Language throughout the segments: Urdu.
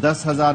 10,000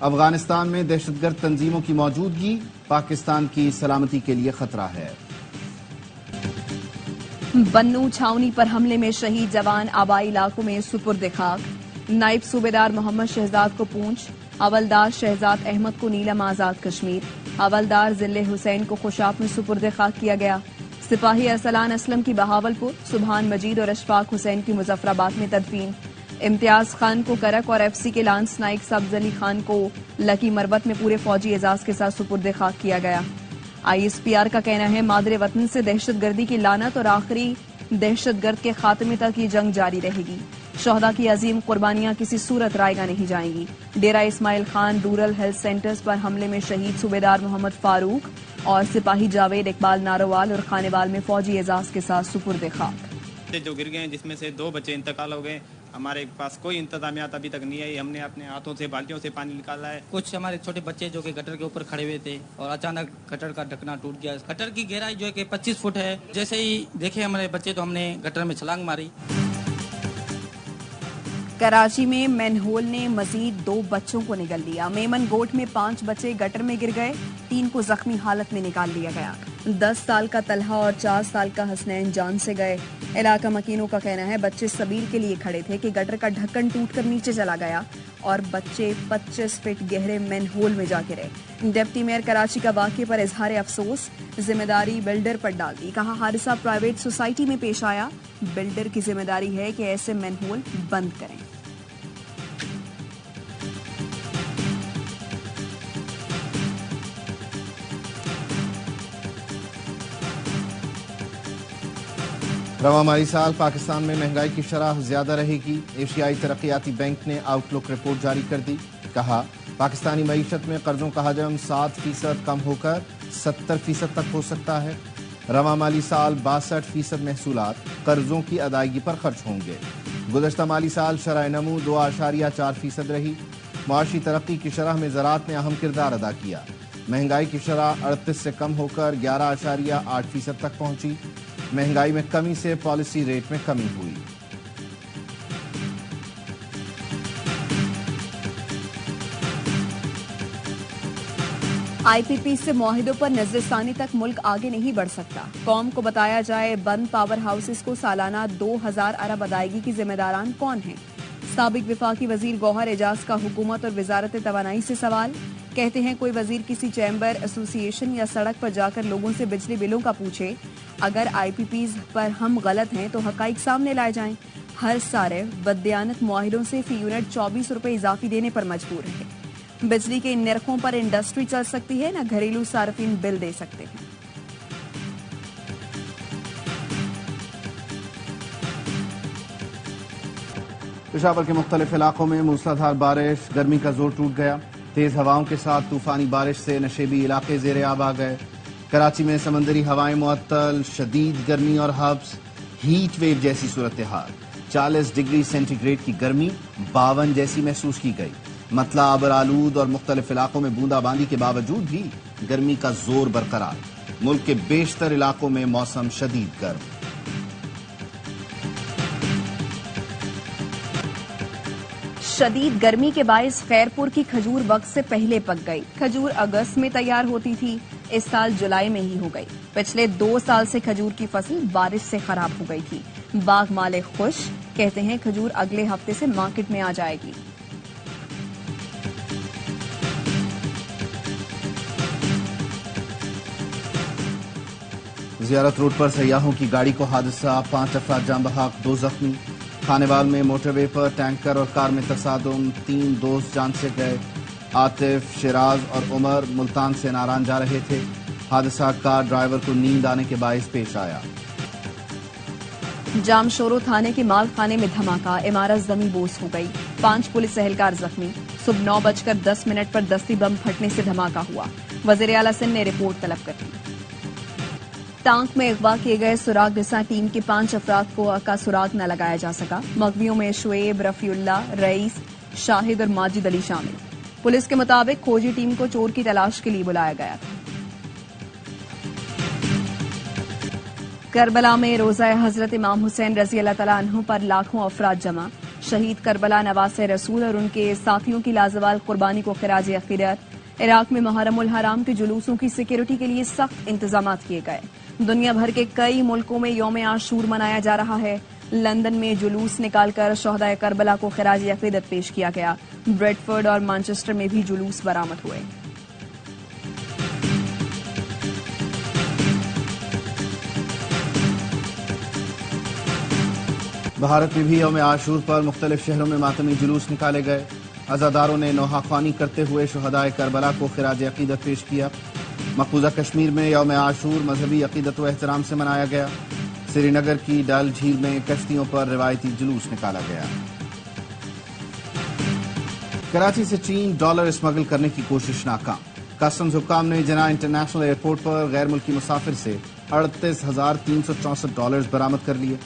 افغانستان میں دہشت گرد تنظیموں کی موجودگی پاکستان کی سلامتی کے لیے خطرہ ہے۔ بنو چھاونی پر حملے میں شہید جوان آبائی علاقوں میں سپرد خاک، نائب صوبیدار محمد شہزاد کو پونچھ، حوالدار شہزاد احمد کو نیلم آزاد کشمیر، حوالدار ذل حسین کو خوشاب میں سپرد خاک کیا گیا۔ سپاہی ارسلان اسلم کی بہاولپور، سبحان مجید اور اشفاق حسین کی مظفر آباد میں تدفین، امتیاز خان کو کرک اور ایف سی کے لانس نائک سبز علی خان کو لکی مربت میں پورے فوجی اعزاز کے ساتھ سپرد خاک کیا گیا۔ آئی ایس پی آر کا کہنا ہے مادر وطن سے دہشت گردی کی لعنت اور آخری دہشت گرد کے خاتمے تک یہ جنگ جاری رہے گی۔ شہداء کی عظیم قربانیاں کسی صورت رائگاں نہیں جائیں گی۔ Dera Ismail Khan rural health centres پر حملے میں شہید صوبیدار محمد فاروق اور سپاہی جاوید اقبال ناروال اور خانوال میں فوجی اعزاز کے ساتھ سپرد خاک۔ جو گر گئے ہیں جس میں سے 2 بچے انتقال ہو گئے، ہمارے پاس کوئی انتظامیات ابھی تک نہیں آئی، ہم نے اپنے ہاتھوں سے بالٹیوں سے پانی نکالا ہے۔ کچھ ہمارے چھوٹے بچے جو کہ گٹر کے اوپر کھڑے ہوئے تھے اور اچانک گٹر کا ڈھکنا ٹوٹ گیا۔ گٹر کی گہرائی جو ہے کہ 25 فٹ ہے، جیسے ہی دیکھے ہمارے بچے تو ہم نے گٹر میں چھلانگ ماری۔ کراچی میں مین ہول نے مزید 2 بچوں کو نگل لیا۔ میمن گوٹ میں 5 بچے گٹر میں گر گئے، 3 کو زخمی حالت میں نکال لیا گیا۔ 10 سال کا طلحہ اور 4 سال کا حسنین جان سے گئے۔ علاقہ مکینوں کا کہنا ہے بچے سبیل کے لیے کھڑے تھے کہ گٹر کا ڈھکن ٹوٹ کر نیچے چلا گیا اور بچے 25 فٹ گہرے مین ہول میں جا گرے۔ ڈپٹی میئر کراچی کا واقعے پر اظہار افسوس، ذمہ داری بلڈر پر ڈال دی۔ کہا حادثہ پرائیویٹ سوسائٹی میں پیش آیا، بلڈر کی ذمہ داری ہے کہ ایسے مین ہول بند کریں۔ رواں مالی سال پاکستان میں مہنگائی کی شرح زیادہ رہے گی۔ ایشیائی ترقیاتی بینک نے آؤٹ لک رپورٹ جاری کر دی۔ کہا پاکستانی معیشت میں قرضوں کا حجم 7% کم ہو کر 70% تک ہو سکتا ہے۔ رواں مالی سال 62% محصولات قرضوں کی ادائیگی پر خرچ ہوں گے۔ گزشتہ مالی سال شرح نمو 2.4% رہی۔ معاشی ترقی کی شرح میں زراعت نے اہم کردار ادا کیا۔ مہنگائی کی شرح 38 سے کم ہو کر 11.8% تک پہنچی۔ مہنگائی میں کمی سے پالیسی ریٹ میں کمی ہوئی۔ آئی پی پی سے معاہدوں پر نظر ثانی تک ملک آگے نہیں بڑھ سکتا۔ قوم کو بتایا جائے بند پاور ہاؤسز کو سالانہ 2000 ارب ادائیگی کی ذمہ داران کون ہیں؟ سابق وفاقی وزیر گوہر اعجاز کا حکومت اور وزارت توانائی سے سوال۔ کہتے ہیں کوئی وزیر کسی چیمبر ایسوسی ایشن یا سڑک پر جا کر لوگوں سے بجلی بلوں کا پوچھے۔ اگر آئی پی پیز پر ہم غلط ہیں تو حقائق سامنے لائے جائیں۔ ہر صارف بددیانت معاہدوں سے فی یونٹ 24 روپے اضافی دینے پر مجبور ہے۔ بجلی کے ان نرخوں پر انڈسٹری چل سکتی ہے نہ گھریلو صارفین بل دے سکتے ہیں۔ پشاور کے مختلف علاقوں میں موسلادھار بارش، گرمی کا زور ٹوٹ گیا۔ تیز ہواؤں کے ساتھ طوفانی بارش سے نشیبی علاقے زیر آب آ گئے۔ کراچی میں سمندری ہوائیں معطل، شدید گرمی اور حبس، ہیٹ ویو جیسی صورتحال۔ 40 ڈگری سینٹی گریڈ کی گرمی 52 جیسی محسوس کی گئی۔ مطلع آبر آلود اور مختلف علاقوں میں بوندا باندی کے باوجود بھی گرمی کا زور برقرار۔ ملک کے بیشتر علاقوں میں موسم شدید گرم۔ شدید گرمی کے باعث خیرپور کی کھجور وقت سے پہلے پک گئی۔ کھجور اگست میں تیار ہوتی تھی، اس سال جولائی میں ہی ہو گئی۔ پچھلے 2 سال سے کھجور کی فصل بارش سے خراب ہو گئی تھی۔ باغ مالک خوش، کہتے ہیں کھجور اگلے ہفتے سے مارکیٹ میں آ جائے گی۔ زیارت روڈ پر سیاحوں کی گاڑی کو حادثہ، 5 افراد جاں بحق، 2 زخمی۔ خانوال میں موٹر وے پر ٹینکر اور کار میں تصادم، 3 دوست جان سے گئے۔ عاطف، شیراز اور عمر ملتان سے ناران جا رہے تھے۔ حادثہ کار ڈرائیور کو نیند آنے کے باعث پیش آیا۔ جام شورو تھانے کے مال خانے میں دھماکہ، عمارت زمیں بوس ہو گئی، 5 پولیس اہلکار زخمی۔ صبح 9:10 پر دستی بم پھٹنے سے دھماکہ ہوا۔ وزیر اعلیٰ سندھ نے رپورٹ طلب کر دی۔ ٹانک میں اغوا کیے گئے سراغ رساں ٹیم کے 5 افراد کو کا سراغ نہ لگایا جا سکا۔ مغویوں میں شعیب، رفیع اللہ، رئیس، شاہد اور ماجد علی شامل۔ پولیس کے مطابق کھوجی ٹیم کو چور کی تلاش کے لیے بلایا گیا تھا۔ کربلا میں روزہ حضرت امام حسین رضی اللہ تعالیٰ عنہ پر لاکھوں افراد جمع، شہید کربلا نواز رسول اور ان کے ساتھیوں کی لازوال قربانی کو خراج عقیدت۔ عراق میں محرم الحرام کے جلوسوں کی سیکیورٹی کے لیے سخت انتظامات کیے گئے۔ دنیا بھر کے کئی ملکوں میں یوم عاشور منایا جا رہا ہے۔ لندن میں جلوس نکال کر شہدائے کربلا کو خراج عقیدت پیش کیا گیا۔ بریڈ فورڈ اور مانچسٹر میں بھی جلوس برآمد ہوئے۔ بھارت میں بھی یوم عاشور پر مختلف شہروں میں ماتمی جلوس نکالے گئے۔ عزاداروں نے نوحہ خوانی کرتے ہوئے شہدائے کربلا کو خراج عقیدت پیش کیا۔ مقبوضہ کشمیر میں یوم عاشور مذہبی عقیدت و احترام سے منایا گیا۔ سری نگر کی ڈل جھیل میں کشتیوں پر روایتی جلوس نکالا گیا۔ کراچی سے چین ڈالر اسمگل کرنے کی کوشش ناکام۔ کسٹمز حکام نے جناح انٹرنیشنل ایئرپورٹ پر غیر ملکی مسافر سے 38,364 ڈالرز برآمد کر لیے۔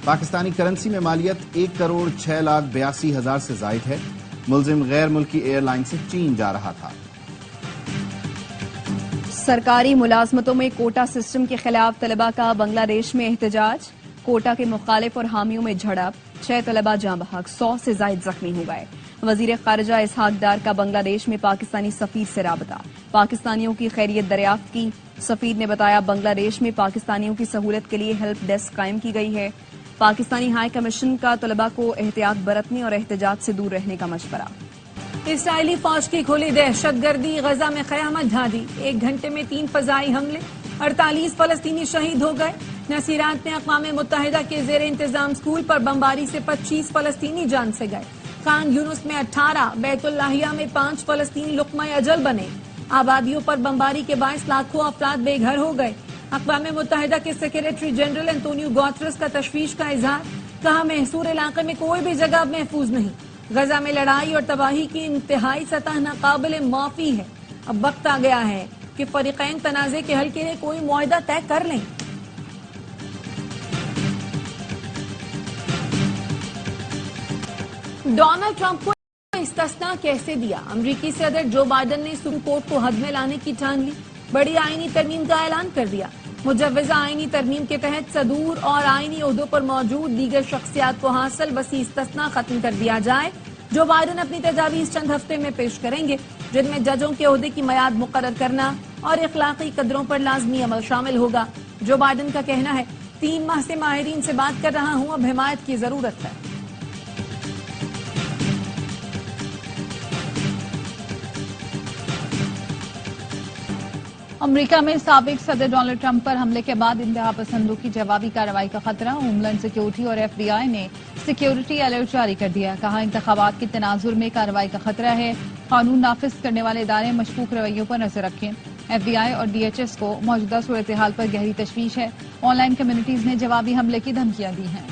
پاکستانی کرنسی میں مالیت 1,06,82,000 سے زائد ہے۔ ملزم غیر ملکی ایئر لائن سے چین جا رہا تھا۔ سرکاری ملازمتوں میں کوٹا سسٹم کے خلاف طلباء کا بنگلہ دیش میں احتجاج۔ کوٹا کے مخالف اور حامیوں میں جھڑپ، 6 طلباء جاں بحق، 100 سے زائد زخمی ہو گئے۔ وزیر خارجہ اسحاق ڈار کا بنگلہ دیش میں پاکستانی سفیر سے رابطہ، پاکستانیوں کی خیریت دریافت کی۔ سفیر نے بتایا بنگلہ دیش میں پاکستانیوں کی سہولت کے لیے ہیلپ ڈیسک قائم کی گئی ہے۔ پاکستانی ہائی کمیشن کا طلباء کو احتیاط برتنے اور احتجاج سے دور رہنے کا مشورہ۔ اسرائیلی فوج کی کھلی دہشت گردی، غزہ میں قیامت ڈھا دی۔ 1 گھنٹے میں 3 فضائی حملے، 48 فلسطینی شہید ہو گئے۔ نصیرات میں اقوام متحدہ کے زیر انتظام سکول پر بمباری سے 25 فلسطینی جان سے گئے۔ خان یونس میں 18، بیت اللہیہ میں 5 فلسطینی لقمہ اجل بنے۔ آبادیوں پر بمباری کے باعث لاکھوں افراد بے گھر ہو گئے۔ اقوام متحدہ کے سیکریٹری جنرل انتونیو گوترس کا تشویش کا اظہار، کہا محصور علاقے میں کوئی بھی جگہ محفوظ نہیں۔ غزہ میں لڑائی اور تباہی کی انتہائی سطح ناقابل معافی ہے۔ اب وقت آ گیا ہے کہ فریقین تنازع کے حل کے لیے کوئی معاہدہ طے کر لیں۔ ڈونلڈ ٹرمپ کو استثناء کیسے دیا؟ امریکی صدر جو بائیڈن نے سپریم کورٹ کو حد میں لانے کی ٹھان لی، بڑی آئینی ترمیم کا اعلان کر دیا۔ مجوزہ آئینی ترمیم کے تحت صدور اور آئینی عہدوں پر موجود دیگر شخصیات کو حاصل وسیع استثناء ختم کر دیا جائے۔ جو بائیڈن اپنی تجاویز چند ہفتے میں پیش کریں گے، جن میں ججوں کے عہدے کی میعاد مقرر کرنا اور اخلاقی قدروں پر لازمی عمل شامل ہوگا۔ جو بائیڈن کا کہنا ہے 3 ماہ سے ماہرین سے بات کر رہا ہوں، اب حمایت کی ضرورت ہے۔ امریکہ میں سابق صدر ڈونلڈ ٹرمپ پر حملے کے بعد انتہا پسندوں کی جوابی کارروائی کا خطرہ۔ ہوم لینڈ سیکیورٹی اور ایف بی آئی نے سیکیورٹی الرٹ جاری کر دیا۔ کہا انتخابات کے تناظر میں کارروائی کا خطرہ ہے۔ قانون نافذ کرنے والے ادارے مشکوک رویوں پر نظر رکھیں۔ ایف بی آئی اور ڈی ایچ ایس کو موجودہ صورتحال پر گہری تشویش ہے۔ آن لائن کمیونٹیز نے جوابی حملے کی دھمکیاں دی ہیں۔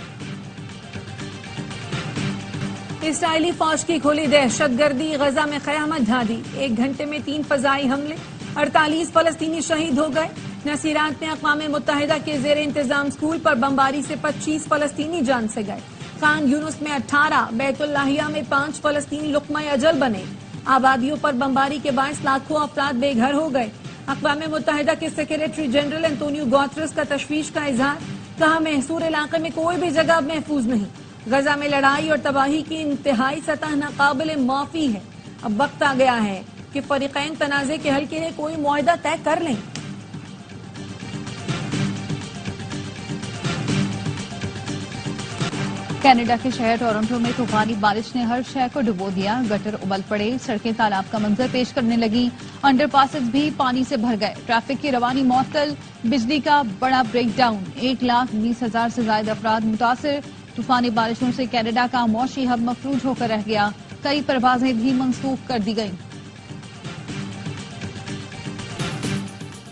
اسرائیلی فوج کی کھلی دہشت گردی، غزہ میں قیامت ڈھا دی۔ 1 گھنٹے میں 3 فضائی حملے، 48 فلسطینی شہید ہو گئے۔ نصیرات میں اقوام متحدہ کے زیر انتظام سکول پر بمباری سے 25 فلسطینی جان سے گئے۔ خان یونس میں 18، بیت اللہیہ میں 5 فلسطینی لقمہ اجل بنے۔ آبادیوں پر بمباری کے باعث لاکھوں افراد بے گھر ہو گئے۔ اقوام متحدہ کے سیکریٹری جنرل انتونیو گوترس کا تشویش کا اظہار، کہا محصور علاقے میں کوئی بھی جگہ محفوظ نہیں۔ غزہ میں لڑائی اور تباہی کی انتہائی سطح ناقابل معافی ہے۔ اب وقت آ گیا ہے کہ فریقین تنازع کے حل کے لیے کوئی معاہدہ طے کر لیں۔ کینیڈا کے شہر ٹورنٹو میں طوفانی بارش نے ہر شے کو ڈبو دیا۔ گٹر ابل پڑے، سڑکیں تالاب کا منظر پیش کرنے لگیں، انڈر پاسز بھی پانی سے بھر گئے، ٹریفک کی روانی معطل، بجلی کا بڑا بریک ڈاؤن، 1,20,000 سے زائد افراد متاثر۔ طوفانی بارشوں سے کینیڈا کا معاشی ہب مفلوج ہو کر رہ گیا، کئی پروازیں بھی منسوخ کر دی گئیں۔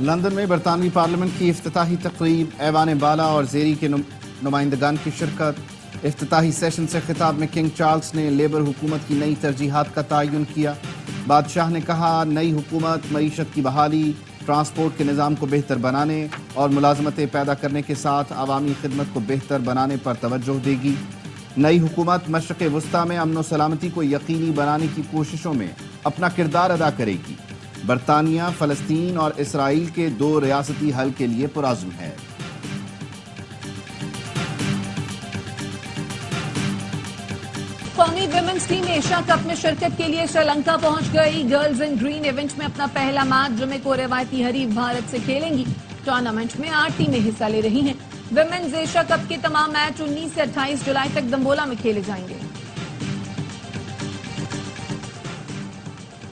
لندن میں برطانوی پارلیمنٹ کی افتتاحی تقریب، ایوان بالا اور زیری کے نمائندگان کی شرکت۔ افتتاحی سیشن سے خطاب میں کنگ چارلس نے لیبر حکومت کی نئی ترجیحات کا تعین کیا۔ بادشاہ نے کہا نئی حکومت معیشت کی بحالی، ٹرانسپورٹ کے نظام کو بہتر بنانے اور ملازمتیں پیدا کرنے کے ساتھ عوامی خدمت کو بہتر بنانے پر توجہ دے گی۔ نئی حکومت مشرق وسطیٰ میں امن و سلامتی کو یقینی بنانے کی کوششوں میں اپنا کردار ادا کرے گی۔ برطانیہ فلسطین اور اسرائیل کے 2 ریاستی حل کے لیے پرعزم ہے۔ قومی ویمنز ٹیم ایشیا کپ میں شرکت کے لیے سری لنکا پہنچ گئی. گرلز ان گرین ایونٹ میں اپنا پہلا میچ جمعے کو روایتی حریف بھارت سے کھیلیں گی. ٹورنامنٹ میں 8 ٹیمیں حصہ لے رہی ہیں. ویمنز ایشیا کپ کے تمام میچ 19 سے 28 جولائی تک دمبولا میں کھیلے جائیں گے.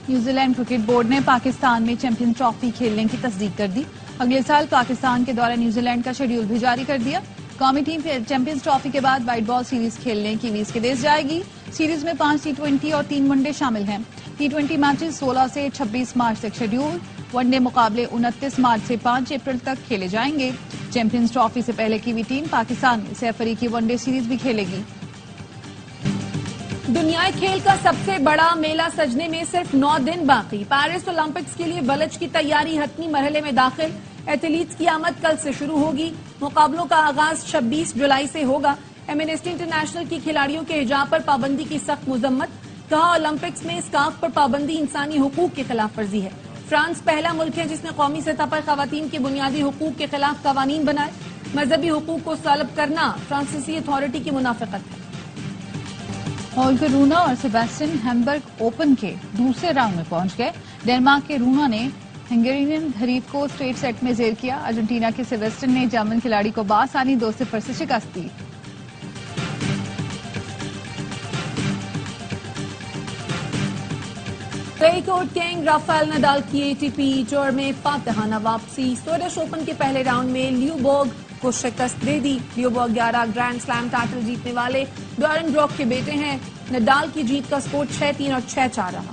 نیوزی لینڈ کرکٹ بورڈ نے پاکستان میں چیمپئنز ٹرافی کھیلنے کی تصدیق کر دی. اگلے سال پاکستان کے دورہ نیوزی لینڈ کا شیڈول بھی جاری کر دیا. قومی ٹیم چیمپئنز ٹرافی کے بعد وائٹ بال سیریز کھیلنے کی ویز کے دیش جائے گی. سیریز میں 5 T20 اور 3 ون ڈے شامل ہیں. T20 میچز 16 سے 26 مارچ تک شیڈول. ون ڈے مقابلے 29 مارچ سے 5 اپریل تک کھیلے جائیں گے. چیمپئنز ٹرافی سے پہلے کی وی ٹیم پاکستان میں سہ فریقی ون ڈے سیریز بھی کھیلے گی. دنیائے کھیل کا سب سے بڑا میلہ سجنے میں صرف 9 دن باقی. پیرس اولمپکس کے لیے بلج کی تیاری حتمی مرحلے میں داخل. ایتھلیٹس کی آمد کل سے شروع ہوگی. مقابلوں کا آغاز 26 جولائی سے ہوگا. ایمنسٹی انٹرنیشنل کی کھلاڑیوں کے حجاب پر پابندی کی سخت مذمت. کہا اولمپکس میں اسکارف پر پابندی انسانی حقوق کی خلاف ورزی ہے. فرانس پہلا ملک ہے جس نے قومی سطح پر خواتین کے بنیادی حقوق کے خلاف قوانین بنائے. مذہبی حقوق کو سلب کرنا فرانسیسی اتھارٹی کی منافقت ہے. ہولگر رونا اور سیباسٹین ہیمبرگ اوپن کے دوسرے راؤنڈ میں پہنچ گئے. ڈینمارک کے رونا نے ہنگیرین حریف کو اسٹریٹ سیٹ میں زیر کیا. ارجنٹینا کے سیباسٹین نے جرمن کھلاڑی کو بآسانی 2-0 سے شکست دی. Clay court king Rafael Nadal کی ATP ٹور میں فاتحانہ واپسی. سویڈش اوپن کے پہلے راؤنڈ میں لیو بورگ کو شکست دے دی. لیو بورگ 11 گرینڈ سلام ٹائٹل جیتنے والے ڈورن بروک کے بیٹے ہیں. نڈال کی جیت کا سکور 6-3 اور 6-4 رہا.